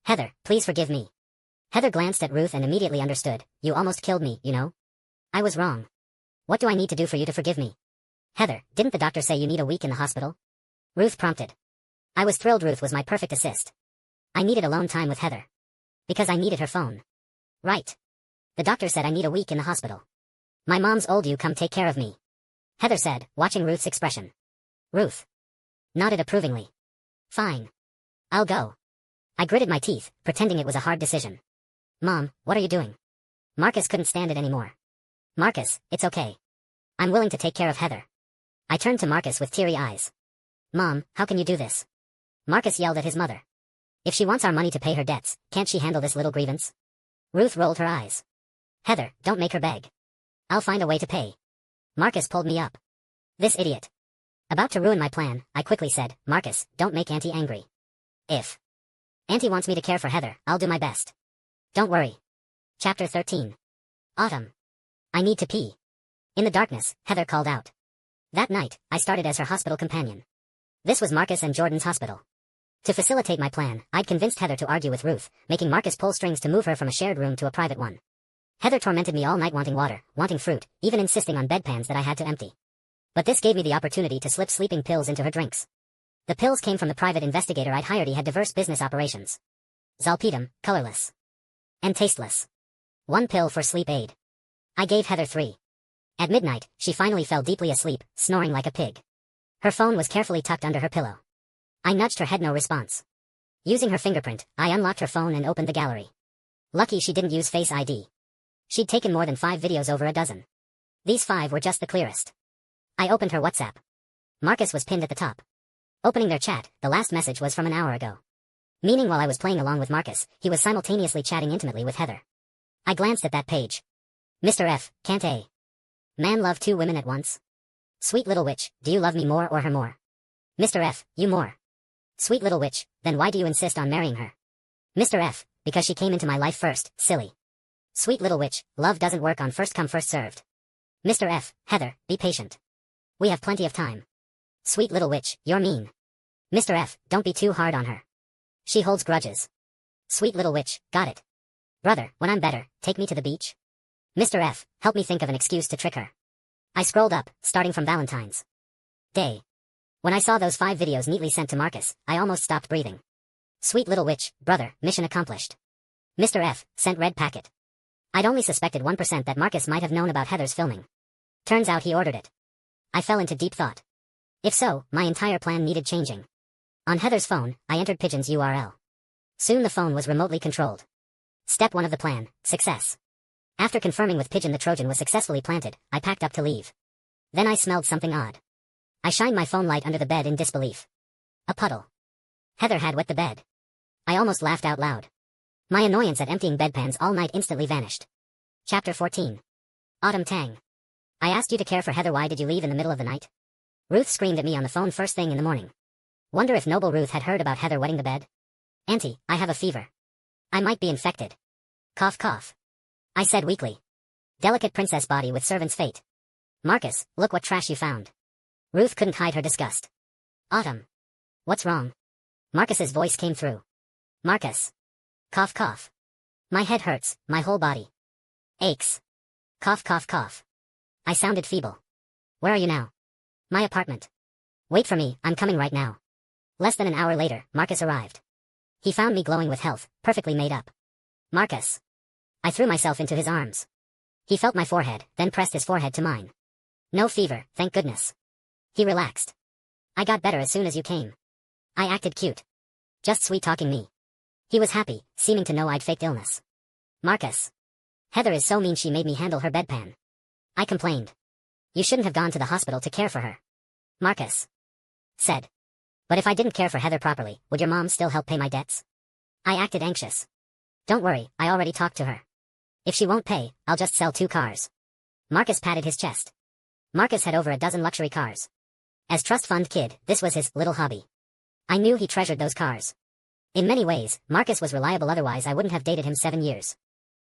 Heather, please forgive me. Heather glanced at Ruth and immediately understood. You almost killed me, you know? I was wrong. What do I need to do for you to forgive me? Heather, didn't the doctor say you need a week in the hospital? Ruth prompted. I was thrilled Ruth was my perfect assist. I needed alone time with Heather. Because I needed her phone. Right. The doctor said I need a week in the hospital. My mom's old, you come take care of me. Heather said, watching Ruth's expression. Ruth nodded approvingly. Fine. I'll go. I gritted my teeth, pretending it was a hard decision. Mom, what are you doing? Marcus couldn't stand it anymore. Marcus, it's okay. I'm willing to take care of Heather. I turned to Marcus with teary eyes. Mom, how can you do this? Marcus yelled at his mother. If she wants our money to pay her debts, can't she handle this little grievance? Ruth rolled her eyes. Heather, don't make her beg. I'll find a way to pay. Marcus pulled me up. This idiot. About to ruin my plan, I quickly said, Marcus, don't make Auntie angry. If Auntie wants me to care for Heather, I'll do my best. Don't worry. Chapter 13. Autumn. I need to pee. In the darkness, Heather called out. That night, I started as her hospital companion. This was Marcus and Jordan's hospital. To facilitate my plan, I'd convinced Heather to argue with Ruth, making Marcus pull strings to move her from a shared room to a private one. Heather tormented me all night, wanting water, wanting fruit, even insisting on bedpans that I had to empty. But this gave me the opportunity to slip sleeping pills into her drinks. The pills came from the private investigator I'd hired. He had diverse business operations. Zolpidem, colorless and tasteless. 1 pill for sleep aid. I gave Heather 3. At midnight, she finally fell deeply asleep, snoring like a pig. Her phone was carefully tucked under her pillow. I nudged her head, no response. Using her fingerprint, I unlocked her phone and opened the gallery. Lucky she didn't use Face ID. She'd taken more than 5 videos over a dozen. These 5 were just the clearest. I opened her WhatsApp. Marcus was pinned at the top. Opening their chat, the last message was from an hour ago. Meaning while I was playing along with Marcus, he was simultaneously chatting intimately with Heather. I glanced at that page. Mr. F, can't a man love 2 women at once? Sweet little witch, do you love me more or her more? Mr. F, you more. Sweet little witch, then why do you insist on marrying her? Mr. F, because she came into my life first, silly. Sweet little witch, love doesn't work on first come first served. Mr. F, Heather, be patient. We have plenty of time. Sweet little witch, you're mean. Mr. F, don't be too hard on her. She holds grudges. Sweet little witch, got it. Brother, when I'm better, take me to the beach. Mr. F, help me think of an excuse to trick her. I scrolled up, starting from Valentine's Day. When I saw those 5 videos neatly sent to Marcus, I almost stopped breathing. Sweet little witch, brother, mission accomplished. Mr. F, sent red packet. I'd only suspected 1% that Marcus might have known about Heather's filming. Turns out he ordered it. I fell into deep thought. If so, my entire plan needed changing. On Heather's phone, I entered Pigeon's URL. Soon the phone was remotely controlled. Step 1 of the plan, success. After confirming with Pigeon the Trojan was successfully planted, I packed up to leave. Then I smelled something odd. I shined my phone light under the bed in disbelief. A puddle. Heather had wet the bed. I almost laughed out loud. My annoyance at emptying bedpans all night instantly vanished. Chapter 14. Autumn Tang. I asked you to care for Heather, why did you leave in the middle of the night? Ruth screamed at me on the phone first thing in the morning. Wonder if noble Ruth had heard about Heather wetting the bed? Auntie, I have a fever. I might be infected. Cough cough. I said weakly. Delicate princess body with servant's fate. Marcus, look what trash you found. Ruth couldn't hide her disgust. Autumn. What's wrong? Marcus's voice came through. Marcus. Cough cough. My head hurts, my whole body aches. Cough cough cough. I sounded feeble. Where are you now? My apartment. Wait for me, I'm coming right now. Less than an hour later, Marcus arrived. He found me glowing with health, perfectly made up. Marcus. I threw myself into his arms. He felt my forehead, then pressed his forehead to mine. No fever, thank goodness. He relaxed. I got better as soon as you came. I acted cute. Just sweet-talking me. He was happy, seeming to know I'd faked illness. Marcus. Heather is so mean, she made me handle her bedpan. I complained. You shouldn't have gone to the hospital to care for her. Marcus said. But if I didn't care for Heather properly, would your mom still help pay my debts? I acted anxious. Don't worry, I already talked to her. If she won't pay, I'll just sell 2 cars. Marcus patted his chest. Marcus had over a dozen luxury cars. As trust fund kid, this was his little hobby. I knew he treasured those cars. In many ways, Marcus was reliable, otherwise I wouldn't have dated him 7 years.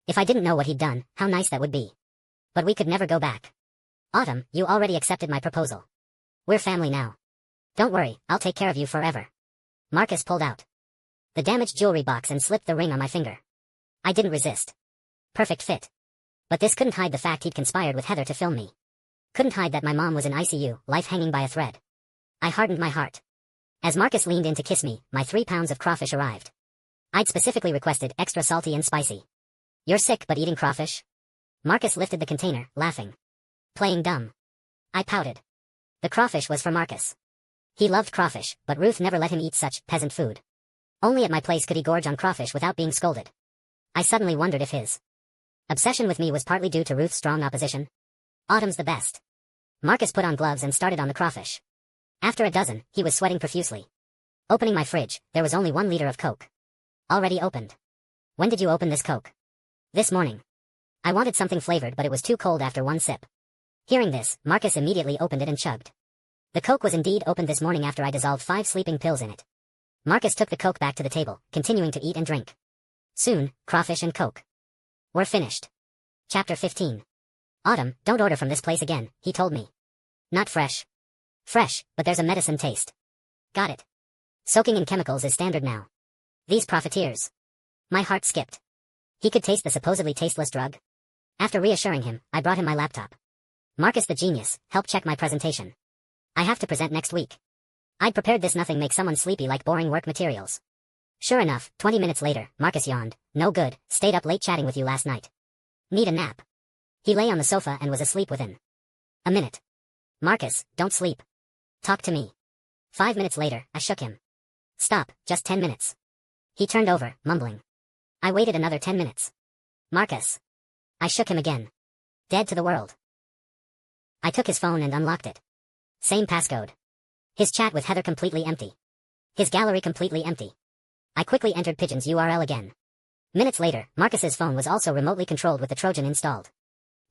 If I didn't know what he'd done, how nice that would be. But we could never go back. Autumn, you already accepted my proposal. We're family now. Don't worry, I'll take care of you forever. Marcus pulled out the damaged jewelry box and slipped the ring on my finger. I didn't resist. Perfect fit. But this couldn't hide the fact he'd conspired with Heather to film me. Couldn't hide that my mom was in ICU, life hanging by a thread. I hardened my heart. As Marcus leaned in to kiss me, my 3 pounds of crawfish arrived. I'd specifically requested extra salty and spicy. You're sick but eating crawfish? Marcus lifted the container, laughing. Playing dumb. I pouted. The crawfish was for Marcus. He loved crawfish, but Ruth never let him eat such peasant food. Only at my place could he gorge on crawfish without being scolded. I suddenly wondered if his obsession with me was partly due to Ruth's strong opposition. Autumn's the best. Marcus put on gloves and started on the crawfish. After a dozen, he was sweating profusely. Opening my fridge, there was only 1 liter of Coke. Already opened. When did you open this Coke? This morning. I wanted something flavored, but it was too cold after 1 sip. Hearing this, Marcus immediately opened it and chugged. The Coke was indeed opened this morning after I dissolved 5 sleeping pills in it. Marcus took the Coke back to the table, continuing to eat and drink. Soon, crawfish and Coke were finished. Chapter 15. Autumn, don't order from this place again, he told me. Not fresh. Fresh, but there's a medicine taste. Got it. Soaking in chemicals is standard now. These profiteers. My heart skipped. He could taste the supposedly tasteless drug. After reassuring him, I brought him my laptop. Marcus the genius, help check my presentation. I have to present next week. I'd prepared this nothing make someone sleepy like boring work materials. Sure enough, 20 minutes later, Marcus yawned. No good, stayed up late chatting with you last night. Need a nap. He lay on the sofa and was asleep within a minute. Marcus, don't sleep. Talk to me. 5 minutes later, I shook him. Stop, just 10 minutes. He turned over, mumbling. I waited another 10 minutes. Marcus. I shook him again. Dead to the world. I took his phone and unlocked it. Same passcode. His chat with Heather completely empty. His gallery completely empty. I quickly entered Pigeon's URL again. Minutes later, Marcus's phone was also remotely controlled with the Trojan installed.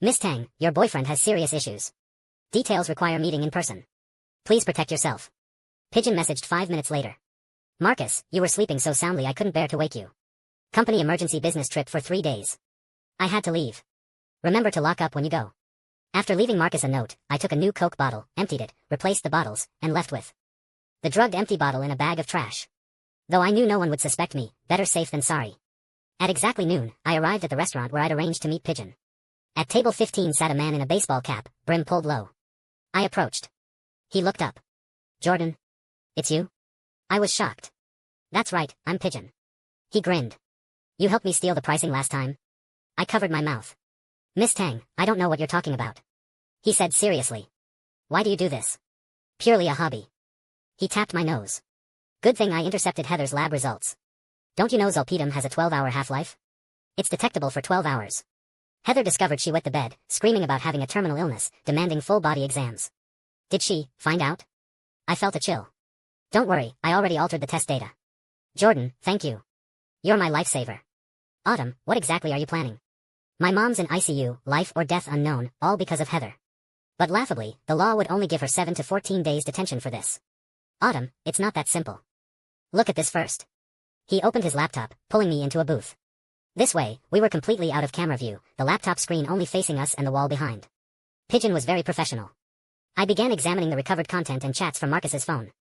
Miss Tang, your boyfriend has serious issues. Details require meeting in person. Please protect yourself. Pigeon messaged 5 minutes later. Marcus, you were sleeping so soundly I couldn't bear to wake you. Company emergency business trip for 3 days. I had to leave. Remember to lock up when you go. After leaving Marcus a note, I took a new Coke bottle, emptied it, replaced the bottles, and left with the drugged empty bottle in a bag of trash. Though I knew no one would suspect me, better safe than sorry. At exactly noon, I arrived at the restaurant where I'd arranged to meet Pigeon. At table 15 sat a man in a baseball cap, brim pulled low. I approached. He looked up. Jordan? It's you? I was shocked. That's right, I'm Pigeon. He grinned. You helped me steal the pricing last time? I covered my mouth. Miss Tang, I don't know what you're talking about. He said seriously. Why do you do this? Purely a hobby. He tapped my nose. Good thing I intercepted Heather's lab results. Don't you know zolpidem has a 12-hour half-life? It's detectable for 12 hours. Heather discovered she wet the bed, screaming about having a terminal illness, demanding full-body exams. Did she find out? I felt a chill. Don't worry, I already altered the test data. Jordan, thank you. You're my lifesaver. Autumn, what exactly are you planning? My mom's in ICU, life or death unknown, all because of Heather. But laughably, the law would only give her 7 to 14 days detention for this. Autumn, it's not that simple. Look at this first. He opened his laptop, pulling me into a booth. This way, we were completely out of camera view, the laptop screen only facing us and the wall behind. Pigeon was very professional. I began examining the recovered content and chats from Marcus's phone.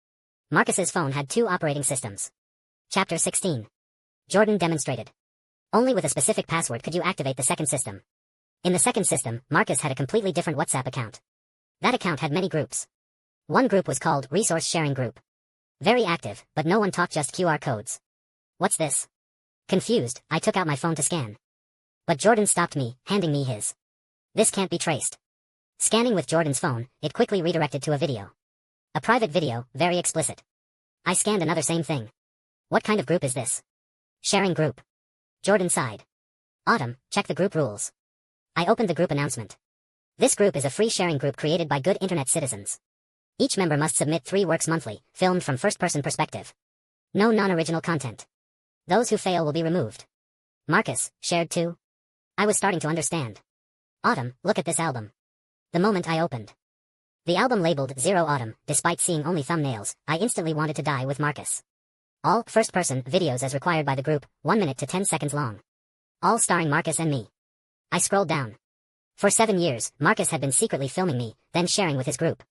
Marcus's phone had 2 operating systems. Chapter 16. Jordan demonstrated. Only with a specific password could you activate the second system. In the second system, Marcus had a completely different WhatsApp account. That account had many groups. One group was called Resource Sharing Group. Very active, but no one talked, just QR codes. What's this? Confused, I took out my phone to scan. But Jordan stopped me, handing me his. This can't be traced. Scanning with Jordan's phone, it quickly redirected to a video. A private video, very explicit. I scanned another, same thing. What kind of group is this? Sharing group. Jordan sighed. Autumn, check the group rules. I opened the group announcement. This group is a free sharing group created by good internet citizens. Each member must submit 3 works monthly, filmed from first-person perspective. No non-original content. Those who fail will be removed. Marcus, shared too? I was starting to understand. Autumn, look at this album. The moment I opened the album labeled Zero Autumn, despite seeing only thumbnails, I instantly wanted to die with Marcus. All first-person videos as required by the group, 1 minute to 10 seconds long. All starring Marcus and me. I scrolled down. For 7 years, Marcus had been secretly filming me, then sharing with his group.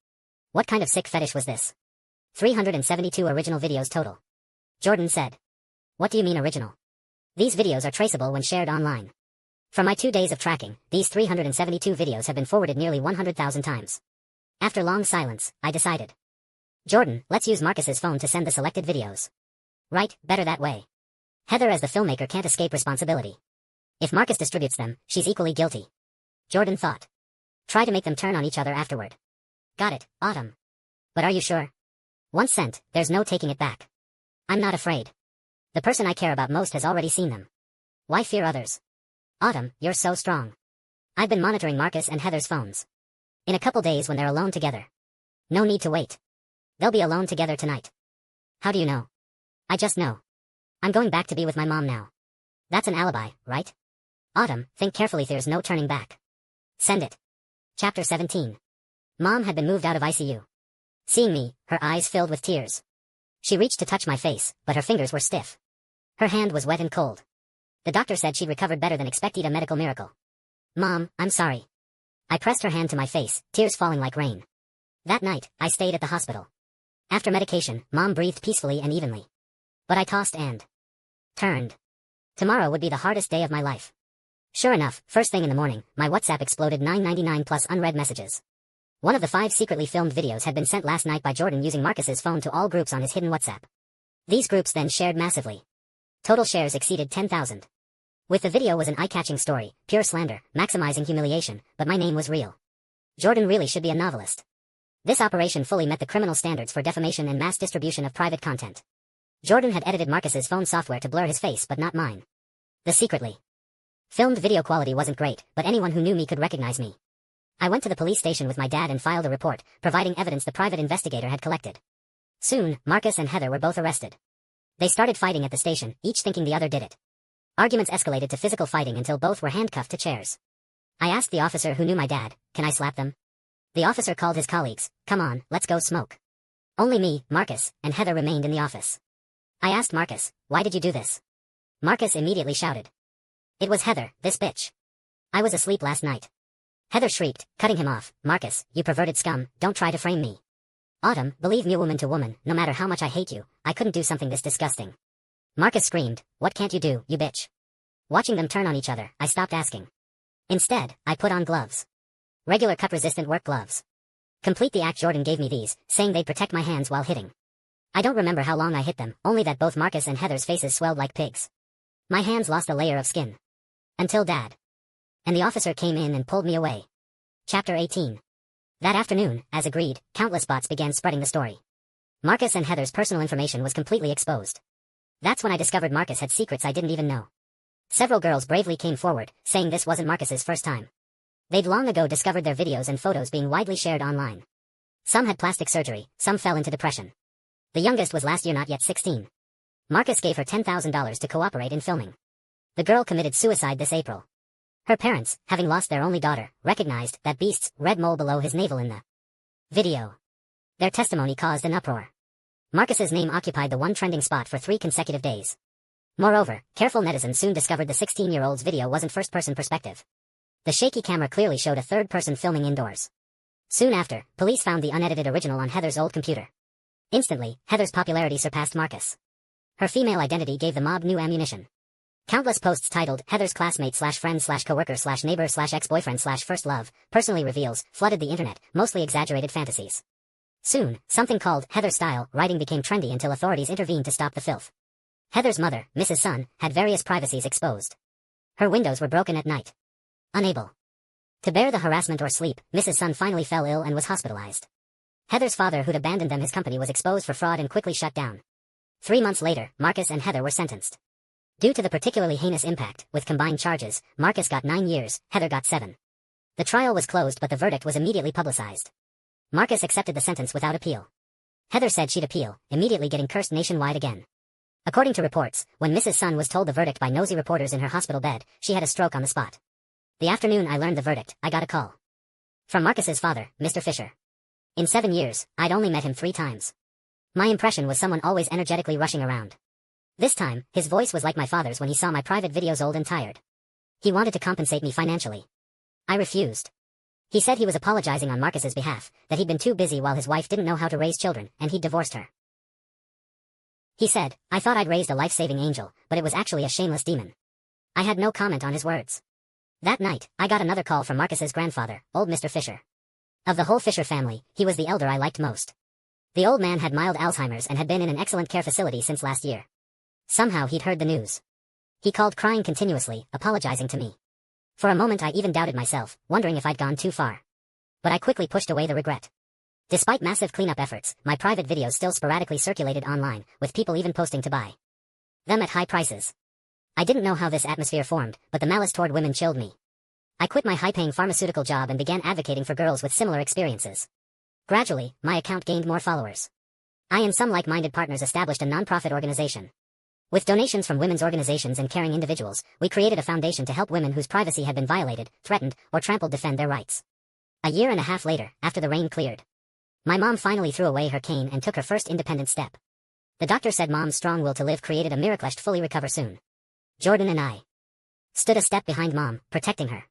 What kind of sick fetish was this? 372 original videos total. Jordan said. What do you mean original? These videos are traceable when shared online. From my 2 days of tracking, these 372 videos have been forwarded nearly 100,000 times. After long silence, I decided. Jordan, let's use Marcus's phone to send the selected videos. Right, better that way. Heather as the filmmaker can't escape responsibility. If Marcus distributes them, she's equally guilty. Jordan thought. Try to make them turn on each other afterward. Got it, Autumn. But are you sure? Once sent, there's no taking it back. I'm not afraid. The person I care about most has already seen them. Why fear others? Autumn, you're so strong. I've been monitoring Marcus and Heather's phones. In a couple days when they're alone together. No need to wait. They'll be alone together tonight. How do you know? I just know. I'm going back to be with my mom now. That's an alibi, right? Autumn, think carefully, there's no turning back. Send it. Chapter 17. Mom had been moved out of ICU. Seeing me, her eyes filled with tears. She reached to touch my face, but her fingers were stiff. Her hand was wet and cold. The doctor said she'd recovered better than expected, a medical miracle. Mom, I'm sorry. I pressed her hand to my face, tears falling like rain. That night, I stayed at the hospital. After medication, Mom breathed peacefully and evenly. But I tossed and turned. Tomorrow would be the hardest day of my life. Sure enough, first thing in the morning, my WhatsApp exploded, 999 plus unread messages. One of the 5 secretly filmed videos had been sent last night by Jordan using Marcus's phone to all groups on his hidden WhatsApp. These groups then shared massively. Total shares exceeded 10,000. With the video was an eye-catching story, pure slander, maximizing humiliation, but my name was real. Jordan really should be a novelist. This operation fully met the criminal standards for defamation and mass distribution of private content. Jordan had edited Marcus's phone software to blur his face but not mine. The secretly filmed video quality wasn't great, but anyone who knew me could recognize me. I went to the police station with my dad and filed a report, providing evidence the private investigator had collected. Soon, Marcus and Heather were both arrested. They started fighting at the station, each thinking the other did it. Arguments escalated to physical fighting until both were handcuffed to chairs. I asked the officer who knew my dad, "Can I slap them?" The officer called his colleagues. "Come on, let's go smoke." Only me, Marcus, and Heather remained in the office. I asked Marcus, "Why did you do this?" Marcus immediately shouted, "It was Heather, this bitch. I was asleep last night." Heather shrieked, cutting him off, "Marcus, you perverted scum, don't try to frame me. Autumn, believe me woman to woman, no matter how much I hate you, I couldn't do something this disgusting." Marcus screamed, "What can't you do, you bitch?" Watching them turn on each other, I stopped asking. Instead, I put on gloves. Regular cut-resistant work gloves. Complete the act. Jordan gave me these, saying they'd protect my hands while hitting. I don't remember how long I hit them, only that both Marcus and Heather's faces swelled like pigs. My hands lost a layer of skin. Until Dad and the officer came in and pulled me away. Chapter 18. That afternoon, as agreed, countless bots began spreading the story. Marcus and Heather's personal information was completely exposed. That's when I discovered Marcus had secrets I didn't even know. Several girls bravely came forward, saying this wasn't Marcus's first time. They'd long ago discovered their videos and photos being widely shared online. Some had plastic surgery, some fell into depression. The youngest was last year not yet 16. Marcus gave her $10,000 to cooperate in filming. The girl committed suicide this April. Her parents, having lost their only daughter, recognized that beast's red mole below his navel in the video. Their testimony caused an uproar. Marcus's name occupied the one trending spot for 3 consecutive days. Moreover, careful netizens soon discovered the 16-year-old's video wasn't first-person perspective. The shaky camera clearly showed a third person filming indoors. Soon after, police found the unedited original on Heather's old computer. Instantly, Heather's popularity surpassed Marcus. Her female identity gave the mob new ammunition. Countless posts titled, "Heather's classmate/friend/coworker/neighbor/ex-boyfriend/first love, personally reveals," flooded the internet, mostly exaggerated fantasies. Soon, something called Heather-style writing became trendy until authorities intervened to stop the filth. Heather's mother, Mrs. Sun, had various privacies exposed. Her windows were broken at night. Unable to bear the harassment or sleep, Mrs. Sun finally fell ill and was hospitalized. Heather's father, who'd abandoned them his company, was exposed for fraud and quickly shut down. 3 months later, Marcus and Heather were sentenced. Due to the particularly heinous impact, with combined charges, Marcus got 9 years, Heather got 7. The trial was closed but the verdict was immediately publicized. Marcus accepted the sentence without appeal. Heather said she'd appeal, immediately getting cursed nationwide again. According to reports, when Mrs. Sun was told the verdict by nosy reporters in her hospital bed, she had a stroke on the spot. The afternoon I learned the verdict, I got a call from Marcus's father, Mr. Fisher. In 7 years, I'd only met him 3 times. My impression was someone always energetically rushing around. This time, his voice was like my father's when he saw my private videos old and tired. He wanted to compensate me financially. I refused. He said he was apologizing on Marcus's behalf, that he'd been too busy while his wife didn't know how to raise children, and he'd divorced her. He said, "I thought I'd raised a life-saving angel, but it was actually a shameless demon." I had no comment on his words. That night, I got another call from Marcus's grandfather, old Mr. Fisher. Of the whole Fisher family, he was the elder I liked most. The old man had mild Alzheimer's and had been in an excellent care facility since last year. Somehow he'd heard the news. He called crying continuously, apologizing to me. For a moment I even doubted myself, wondering if I'd gone too far. But I quickly pushed away the regret. Despite massive cleanup efforts, my private videos still sporadically circulated online, with people even posting to buy them at high prices. I didn't know how this atmosphere formed, but the malice toward women chilled me. I quit my high-paying pharmaceutical job and began advocating for girls with similar experiences. Gradually, my account gained more followers. I and some like-minded partners established a non-profit organization. With donations from women's organizations and caring individuals, we created a foundation to help women whose privacy had been violated, threatened, or trampled defend their rights. A year and a half later, after the rain cleared, my mom finally threw away her cane and took her first independent step. The doctor said Mom's strong will to live created a miracle to fully recover soon. Jordan and I stood a step behind Mom, protecting her.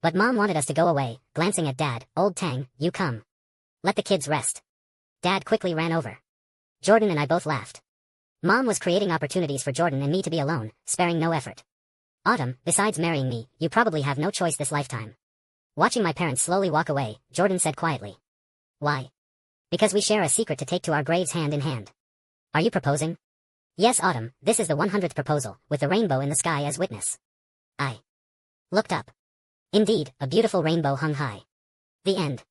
But Mom wanted us to go away, glancing at Dad. "Old Tang, you come. Let the kids rest." Dad quickly ran over. Jordan and I both laughed. Mom was creating opportunities for Jordan and me to be alone, sparing no effort. "Autumn, besides marrying me, you probably have no choice this lifetime." Watching my parents slowly walk away, Jordan said quietly, "Why?" "Because we share a secret to take to our graves hand in hand." "Are you proposing?" "Yes, Autumn, this is the 100th proposal, with the rainbow in the sky as witness." I looked up. Indeed, a beautiful rainbow hung high. The end.